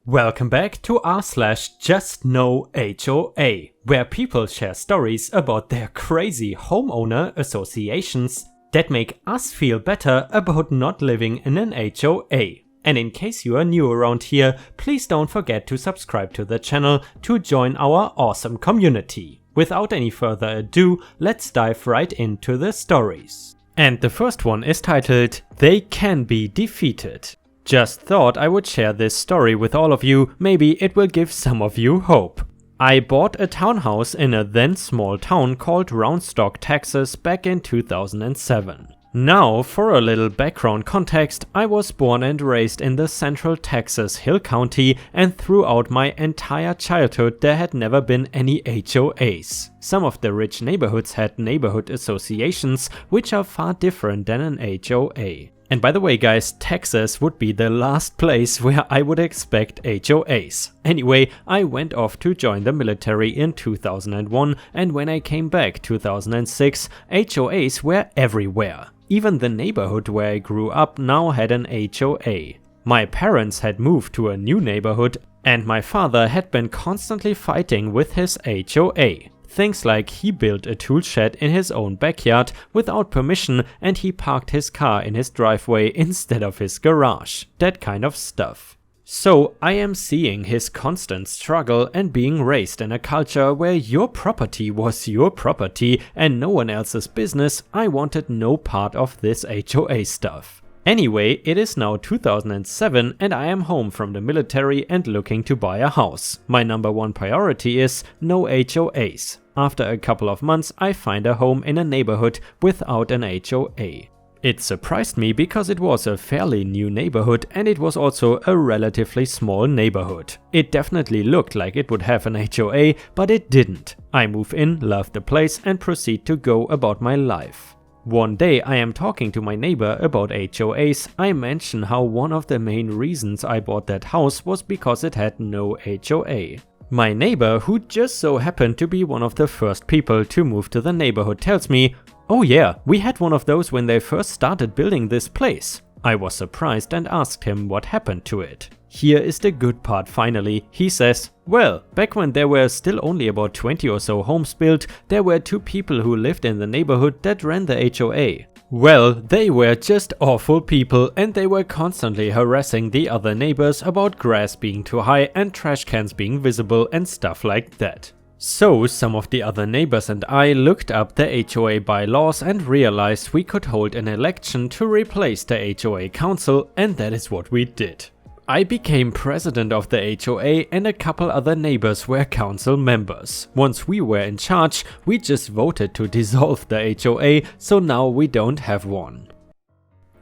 Welcome back to r/JustNoHOA, where people share stories about their crazy homeowner associations that make us feel better about not living in an HOA. And in case you are new around here, please don't forget to subscribe to the channel to join our awesome community. Without any further ado, let's dive right into the stories. And the first one is titled, They Can Be Defeated. Just thought I would share this story with all of you, maybe it will give some of you hope. I bought a townhouse in a then small town called Roundstock, Texas back in 2007. Now, for a little background context, I was born and raised in the central Texas Hill County, and throughout my entire childhood there had never been any HOAs. Some of the rich neighborhoods had neighborhood associations, which are far different than an HOA. And by the way guys, Texas would be the last place where I would expect HOAs. Anyway, I went off to join the military in 2001, and when I came back 2006, HOAs were everywhere. Even the neighborhood where I grew up now had an HOA. My parents had moved to a new neighborhood, and my father had been constantly fighting with his HOA. Things like he built a tool shed in his own backyard without permission, and he parked his car in his driveway instead of his garage. That kind of stuff. So I am seeing his constant struggle and being raised in a culture where your property was your property and no one else's business. I wanted no part of this HOA stuff. Anyway, it is now 2007 and I am home from the military and looking to buy a house. My number one priority is no HOAs. After a couple of months, I find a home in a neighborhood without an HOA. It surprised me because it was a fairly new neighborhood and it was also a relatively small neighborhood. It definitely looked like it would have an HOA, but it didn't. I move in, love the place and proceed to go about my life. One day I am talking to my neighbor about HOAs. I mention how one of the main reasons I bought that house was because it had no HOA. My neighbor, who just so happened to be one of the first people to move to the neighborhood, tells me, "Oh yeah, we had one of those when they first started building this place." I was surprised and asked him what happened to it. Here is the good part finally. He says, "Well, back when there were still only about 20 or so homes built, there were two people who lived in the neighborhood that ran the HOA. Well, they were just awful people and they were constantly harassing the other neighbors about grass being too high and trash cans being visible and stuff like that." So some of the other neighbors and I looked up the HOA bylaws and realized we could hold an election to replace the HOA council, and that is what we did. I became president of the HOA and a couple other neighbors were council members. Once we were in charge, we just voted to dissolve the HOA, so now we don't have one.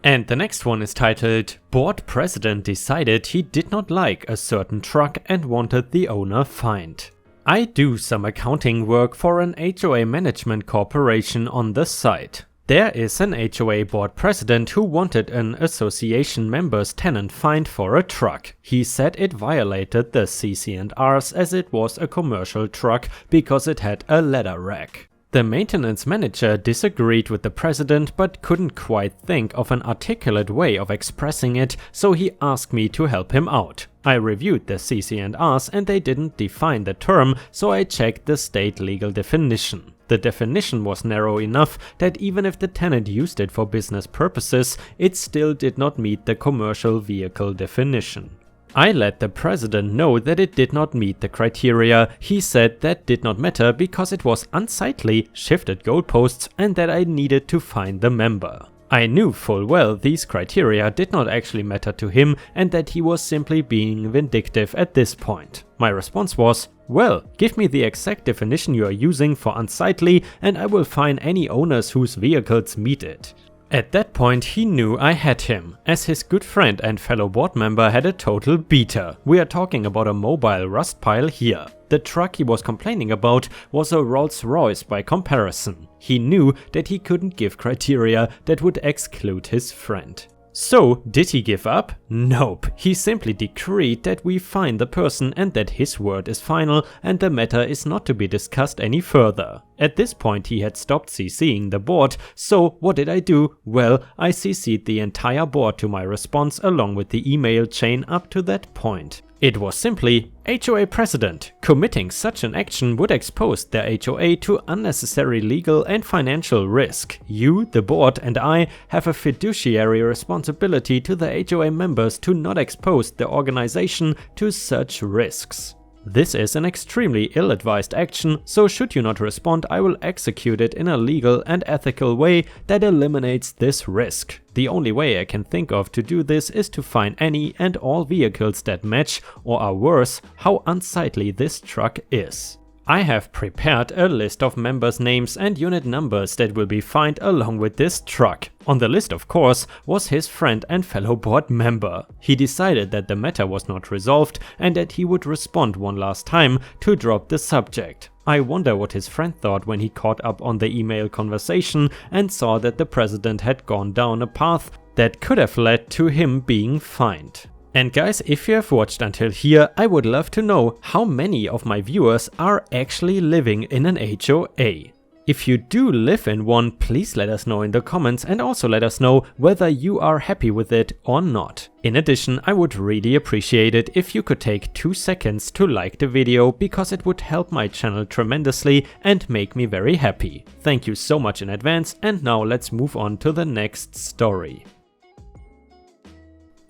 And the next one is titled, Board President Decided he did not like a certain truck and wanted the owner fined. I do some accounting work for an HOA management corporation on the side. There is an HOA board president who wanted an association member's tenant fined for a truck. He said it violated the CC&Rs as it was a commercial truck because it had a ladder rack. The maintenance manager disagreed with the president but couldn't quite think of an articulate way of expressing it, so he asked me to help him out. I reviewed the CC&Rs and they didn't define the term, so I checked the state legal definition. The definition was narrow enough that even if the tenant used it for business purposes, it still did not meet the commercial vehicle definition. I let the president know that it did not meet the criteria. He said that did not matter because it was unsightly, shifted goalposts, and that I needed to fine the member. I knew full well these criteria did not actually matter to him and that he was simply being vindictive at this point. My response was, "Well, give me the exact definition you are using for unsightly and I will fine any owners whose vehicles meet it." At that point he knew I had him, as his good friend and fellow board member had a total beater. We are talking about a mobile rust pile here. The truck he was complaining about was a Rolls-Royce by comparison. He knew that he couldn't give criteria that would exclude his friend. So, did he give up? Nope. He simply decreed that we fine the person and that his word is final and the matter is not to be discussed any further. At this point he had stopped CCing the board, so what did I do? Well, I CC'd the entire board to my response along with the email chain up to that point. It was simply HOA president. Committing such an action would expose their HOA to unnecessary legal and financial risk. You, the board, and I have a fiduciary responsibility to the HOA members to not expose the organization to such risks. This is an extremely ill-advised action, so should you not respond, I will execute it in a legal and ethical way that eliminates this risk. The only way I can think of to do this is to fine any and all vehicles that match, or are worse, how unsightly this truck is. I have prepared a list of members' names and unit numbers that will be fined along with this truck. On the list, of course, was his friend and fellow board member. He decided that the matter was not resolved and that he would respond one last time to drop the subject. I wonder what his friend thought when he caught up on the email conversation and saw that the president had gone down a path that could have led to him being fined. And guys, if you have watched until here, I would love to know how many of my viewers are actually living in an HOA. If you do live in one, please let us know in the comments and also let us know whether you are happy with it or not. In addition, I would really appreciate it if you could take 2 seconds to like the video, because it would help my channel tremendously and make me very happy. Thank you so much in advance, and now let's move on to the next story.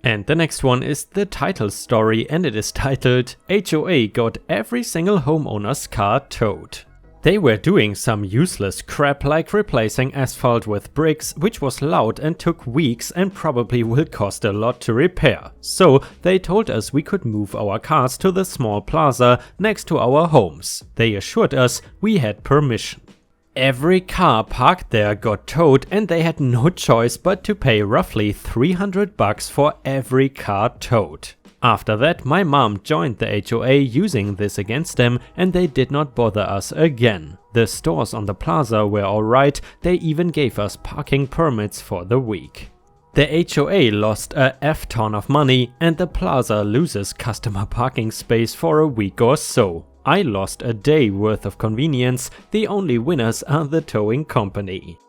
And the next one is the title story, and it is titled HOA got every single homeowner's car towed. They were doing some useless crap like replacing asphalt with bricks, which was loud and took weeks and probably will cost a lot to repair. So they told us we could move our cars to the small plaza next to our homes. They assured us we had permission. Every car parked there got towed, and they had no choice but to pay roughly $300 for every car towed. After that, my mom joined the HOA using this against them, and they did not bother us again. The stores on the plaza were alright, they even gave us parking permits for the week. The HOA lost a F-ton of money, and the plaza loses customer parking space for a week or so. I lost a day worth of convenience. The only winners are the towing company.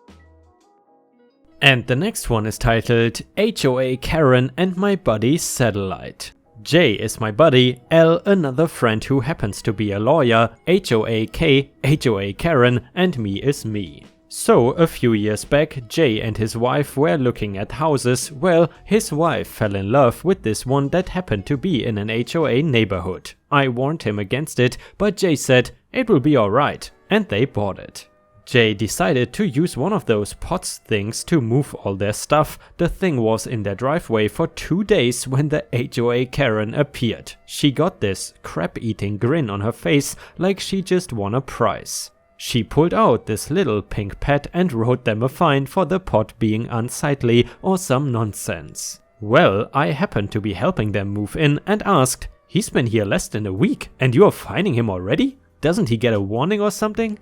And the next one is titled HOA Karen and my buddy Satellite. J is my buddy, L another friend who happens to be a lawyer, HOA K, HOA Karen, and me is me. So, a few years back, Jay and his wife were looking at houses. Well, his wife fell in love with this one that happened to be in an HOA neighborhood. I warned him against it, but Jay said it will be alright, and they bought it. Jay decided to use one of those POTS things to move all their stuff. The thing was in their driveway for 2 days when the HOA Karen appeared. She got this crap-eating grin on her face like she just won a prize. She pulled out this little pink pad and wrote them a fine for the pot being unsightly or some nonsense. Well, I happened to be helping them move in and asked, "He's been here less than a week and you are fining him already? Doesn't he get a warning or something?"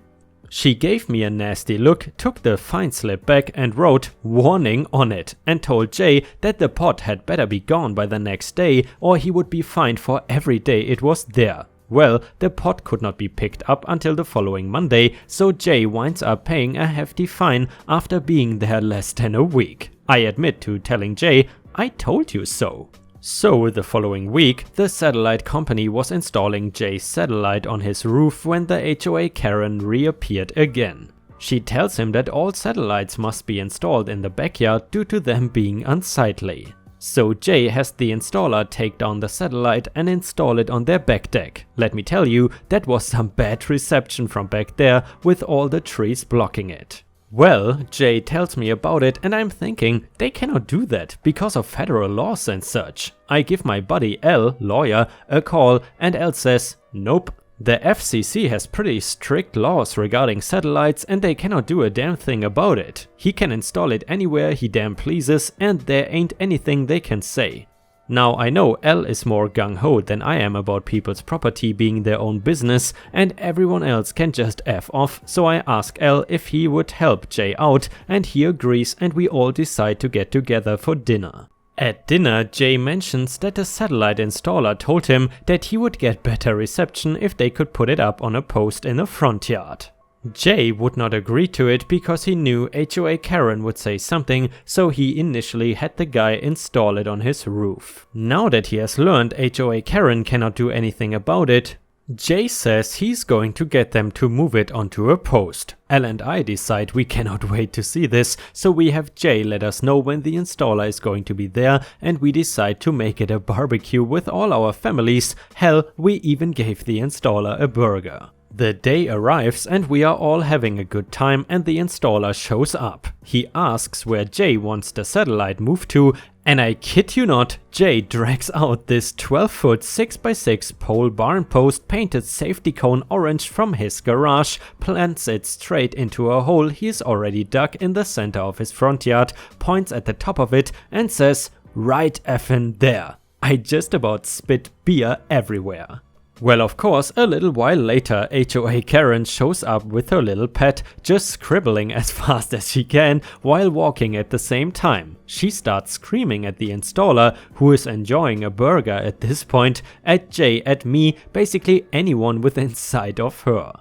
She gave me a nasty look, took the fine slip back and wrote "warning" on it, and told Jay that the pot had better be gone by the next day or he would be fined for every day it was there. Well, the pot could not be picked up until the following Monday, so Jay winds up paying a hefty fine after being there less than a week. I admit to telling Jay, "I told you so." So the following week, the satellite company was installing Jay's satellite on his roof when the HOA Karen reappeared again. She tells him that all satellites must be installed in the backyard due to them being unsightly. So Jay has the installer take down the satellite and install it on their back deck. Let me tell you, that was some bad reception from back there with all the trees blocking it. Well, Jay tells me about it and I'm thinking they cannot do that because of federal laws and such. I give my buddy L, lawyer, a call and L says, "Nope. The FCC has pretty strict laws regarding satellites and they cannot do a damn thing about it. He can install it anywhere he damn pleases and there ain't anything they can say." Now I know L is more gung-ho than I am about people's property being their own business and everyone else can just F off, so I ask L if he would help Jay out and he agrees and we all decide to get together for dinner. At dinner, Jay mentions that the satellite installer told him that he would get better reception if they could put it up on a post in the front yard. Jay would not agree to it because he knew HOA Karen would say something, so he initially had the guy install it on his roof. Now that he has learned HOA Karen cannot do anything about it, Jay says he's going to get them to move it onto a post. Elle and I decide we cannot wait to see this, so we have Jay let us know when the installer is going to be there, and we decide to make it a barbecue with all our families. Hell, we even gave the installer a burger. The day arrives and we are all having a good time, and the installer shows up. He asks where Jay wants the satellite moved to, and I kid you not, Jay drags out this 12-foot 6x6 pole barn post painted safety cone orange from his garage, plants it straight into a hole he's already dug in the center of his front yard, points at the top of it and says, "Right effin' there." I just about spit beer everywhere. Well, of course, a little while later, HOA Karen shows up with her little pet, just scribbling as fast as she can while walking at the same time. She starts screaming at the installer, who is enjoying a burger at this point, at Jay, at me, basically anyone within sight of her.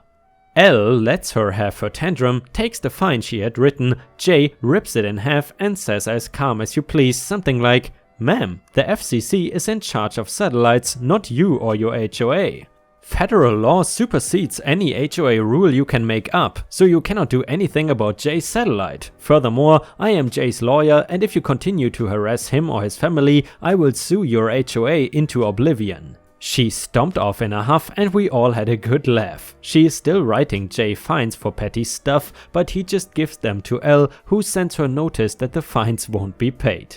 Elle lets her have her tantrum, takes the fine she had written, Jay rips it in half and says as calm as you please something like, "Ma'am, the FCC is in charge of satellites, not you or your HOA. Federal law supersedes any HOA rule you can make up, so you cannot do anything about Jay's satellite. Furthermore, I am Jay's lawyer, and if you continue to harass him or his family, I will sue your HOA into oblivion." She stomped off in a huff and we all had a good laugh. She is still writing Jay fines for petty stuff, but he just gives them to Elle, who sends her notice that the fines won't be paid.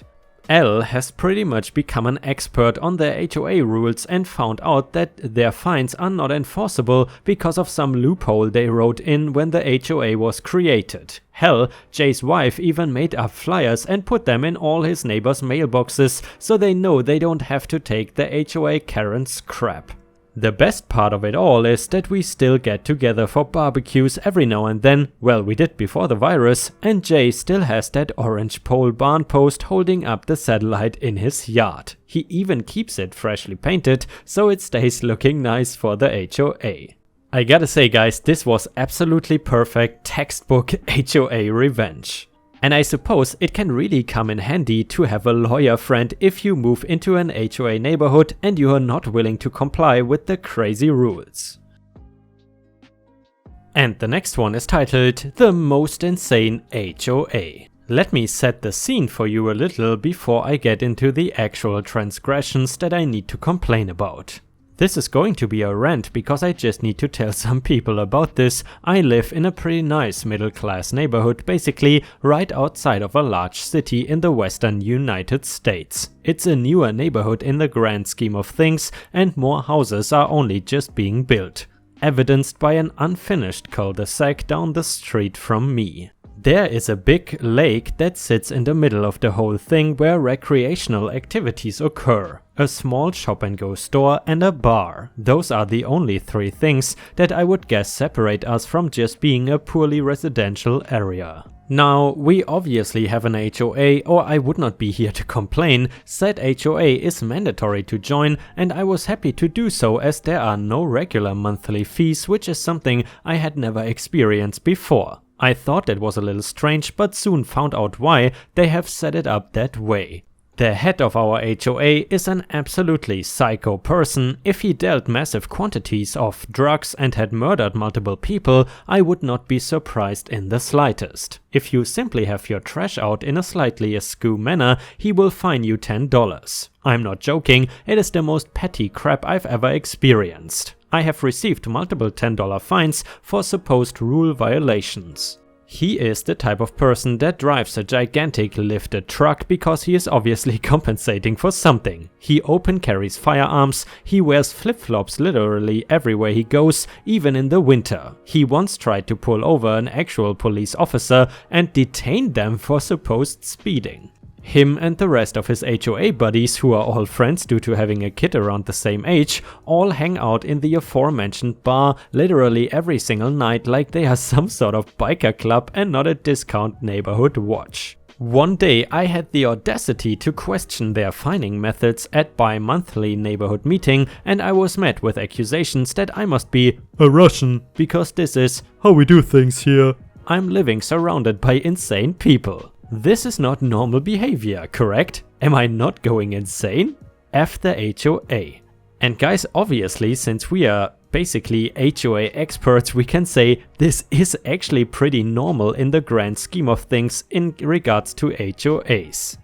Elle has pretty much become an expert on the HOA rules and found out that their fines are not enforceable because of some loophole they wrote in when the HOA was created. Hell, Jay's wife even made up flyers and put them in all his neighbors' mailboxes so they know they don't have to take the HOA Karen's crap. The best part of it all is that we still get together for barbecues every now and then, well, we did before the virus, and Jay still has that orange pole barn post holding up the satellite in his yard. He even keeps it freshly painted, so it stays looking nice for the HOA. I gotta say guys, this was absolutely perfect textbook HOA revenge. And I suppose it can really come in handy to have a lawyer friend if you move into an HOA neighborhood and you are not willing to comply with the crazy rules. And the next one is titled The Most Insane HOA. Let me set the scene for you a little before I get into the actual transgressions that I need to complain about. This is going to be a rant because I just need to tell some people about this. I live in a pretty nice middle-class neighborhood, basically right outside of a large city in the western United States. It's a newer neighborhood in the grand scheme of things, and more houses are only just being built, evidenced by an unfinished cul-de-sac down the street from me. There is a big lake that sits in the middle of the whole thing where recreational activities occur. A small shop-and-go store and a bar. Those are the only three things that I would guess separate us from just being a poorly residential area. Now, we obviously have an HOA, or I would not be here to complain. Said HOA is mandatory to join, and I was happy to do so as there are no regular monthly fees, which is something I had never experienced before. I thought that was a little strange, but soon found out why they have set it up that way. The head of our HOA is an absolutely psycho person. If he dealt massive quantities of drugs and had murdered multiple people, I would not be surprised in the slightest. If you simply have your trash out in a slightly askew manner, he will fine you $10. I'm not joking, it is the most petty crap I've ever experienced. I have received multiple $10 fines for supposed rule violations. He is the type of person that drives a gigantic lifted truck because he is obviously compensating for something. He open carries firearms, he wears flip-flops literally everywhere he goes, even in the winter. He once tried to pull over an actual police officer and detain them for supposed speeding. Him and the rest of his HOA buddies, who are all friends due to having a kid around the same age, all hang out in the aforementioned bar literally every single night like they are some sort of biker club and not a discount neighborhood watch. One day I had the audacity to question their fining methods at bi-monthly neighborhood meeting, and I was met with accusations that I must be a Russian because this is how we do things here. I'm living surrounded by insane people. This is not normal behavior, correct? Am I not going insane? F the HOA. And guys, obviously, since we are basically HOA experts, we can say this is actually pretty normal in the grand scheme of things in regards to HOAs.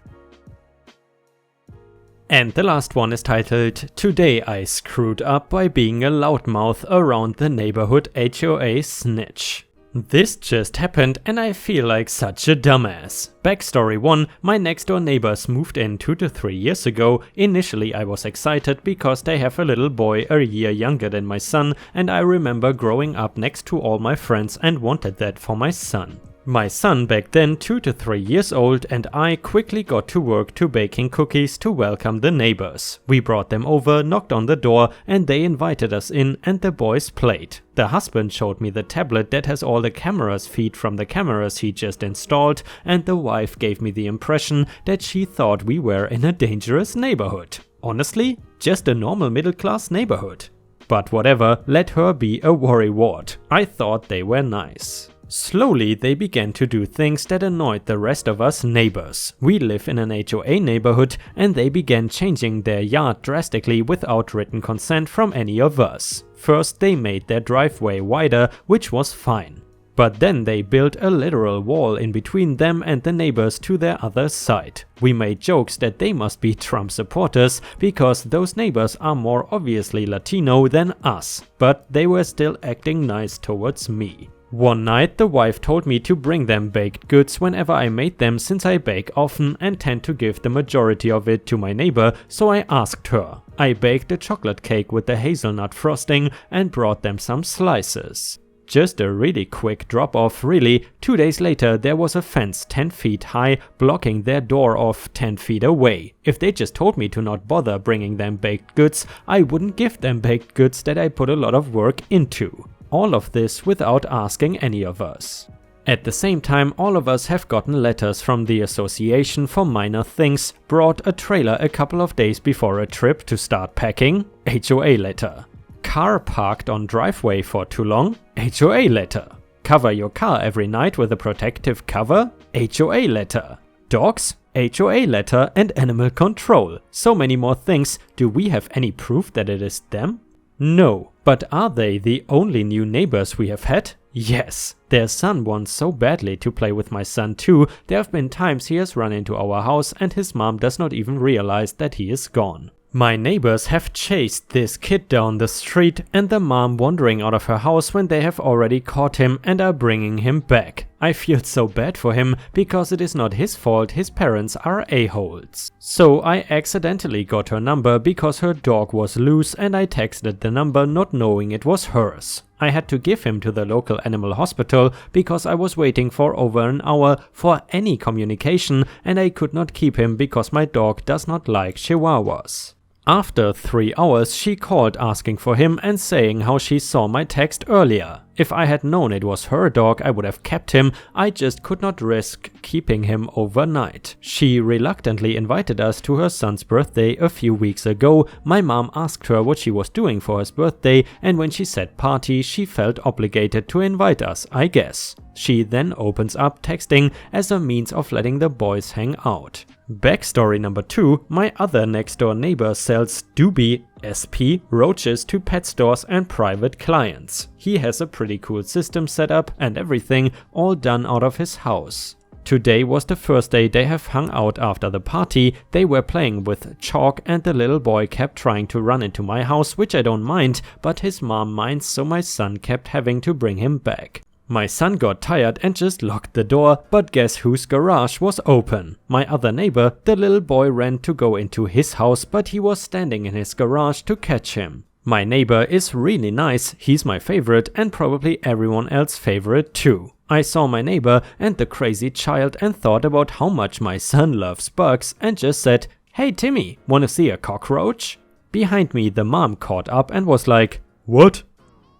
And the last one is titled, Today I screwed up by being a loudmouth around the neighborhood HOA snitch. This just happened and I feel like such a dumbass. Backstory 1, my next door neighbors moved in 2 to 3 years ago. Initially I was excited because they have a little boy a year younger than my son, and I remember growing up next to all my friends and wanted that for my son. My son back then 2 to 3 years old, and I quickly got to work to baking cookies to welcome the neighbors. We brought them over, knocked on the door, and they invited us in and the boys played. The husband showed me the tablet that has all the cameras feed from the cameras he just installed, and the wife gave me the impression that she thought we were in a dangerous neighborhood. Honestly, just a normal middle class neighborhood. But whatever, let her be a worrywart. I thought they were nice. Slowly they began to do things that annoyed the rest of us neighbors. We live in an HOA neighborhood and they began changing their yard drastically without written consent from any of us. First they made their driveway wider, which was fine. But then they built a literal wall in between them and the neighbors to their other side. We made jokes that they must be Trump supporters because those neighbors are more obviously Latino than us, but they were still acting nice towards me. One night the wife told me to bring them baked goods whenever I made them, since I bake often and tend to give the majority of it to my neighbor, so I asked her. I baked a chocolate cake with the hazelnut frosting and brought them some slices. Just a really quick drop off really. 2 days later there was a fence 10 feet high blocking their door off 10 feet away. If they just told me to not bother bringing them baked goods, I wouldn't give them baked goods that I put a lot of work into. All of this without asking any of us. At the same time, all of us have gotten letters from the association for minor things. Brought a trailer a couple of days before a trip to start packing. HOA letter. Car parked on driveway for too long. HOA letter. Cover your car every night with a protective cover. HOA letter. Dogs. HOA letter and animal control. So many more things. Do we have any proof that it is them? No, but are they the only new neighbors we have had? Yes. Their son wants so badly to play with my son too. There have been times he has run into our house and his mom does not even realize that he is gone. My neighbors have chased this kid down the street and the mom wandering out of her house when they have already caught him and are bringing him back. I feel so bad for him because it is not his fault his parents are a-holes. So I accidentally got her number because her dog was loose and I texted the number not knowing it was hers. I had to give him to the local animal hospital because I was waiting for over an hour for any communication and I could not keep him because my dog does not like chihuahuas. After 3 hours she called asking for him and saying how she saw my text earlier. If I had known it was her dog I would have kept him, I just could not risk keeping him overnight. She reluctantly invited us to her son's birthday a few weeks ago. My mom asked her what she was doing for his birthday and when she said party she felt obligated to invite us, I guess. She then opens up texting as a means of letting the boys hang out. Backstory number 2, my other next door neighbor sells doobie SP roaches to pet stores and private clients. He has a pretty cool system set up and everything, all done out of his house. Today was the first day they have hung out after the party. They were playing with chalk and the little boy kept trying to run into my house, which I don't mind, but his mom minds, so my son kept having to bring him back. My son got tired and just locked the door, but guess whose garage was open? My other neighbor. The little boy ran to go into his house, but he was standing in his garage to catch him. My neighbor is really nice, he's my favorite and probably everyone else's favorite too. I saw my neighbor and the crazy child and thought about how much my son loves bugs and just said, "Hey Timmy, wanna see a cockroach?" Behind me the mom caught up and was like, "What?"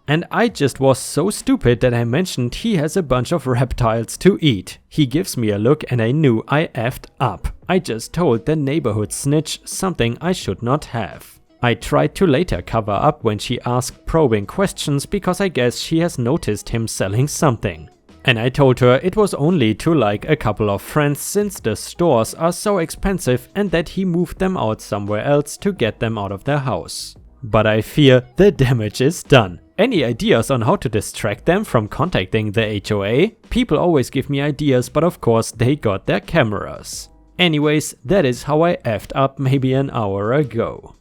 And I just was so stupid that I mentioned he has a bunch of reptiles to eat. He gives me a look and I knew I effed up. I just told the neighborhood snitch something I should not have. I tried to later cover up when she asked probing questions because I guess she has noticed him selling something. And I told her it was only to like a couple of friends since the stores are so expensive and that he moved them out somewhere else to get them out of their house. But I fear the damage is done. Any ideas on how to distract them from contacting the HOA? People always give me ideas, but of course they got their cameras. Anyways, that is how I effed up maybe an hour ago.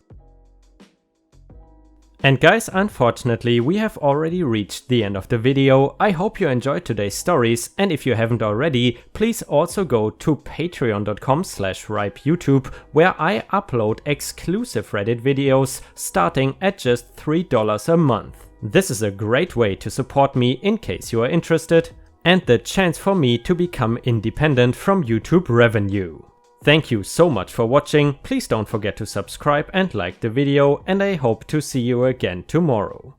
And guys, unfortunately we have already reached the end of the video. I hope you enjoyed today's stories, and if you haven't already, please also go to patreon.com/ripeyoutube, where I upload exclusive Reddit videos starting at just $3 a month. This is a great way to support me in case you are interested, and the chance for me to become independent from YouTube revenue. Thank you so much for watching. Please don't forget to subscribe and like the video, and I hope to see you again tomorrow.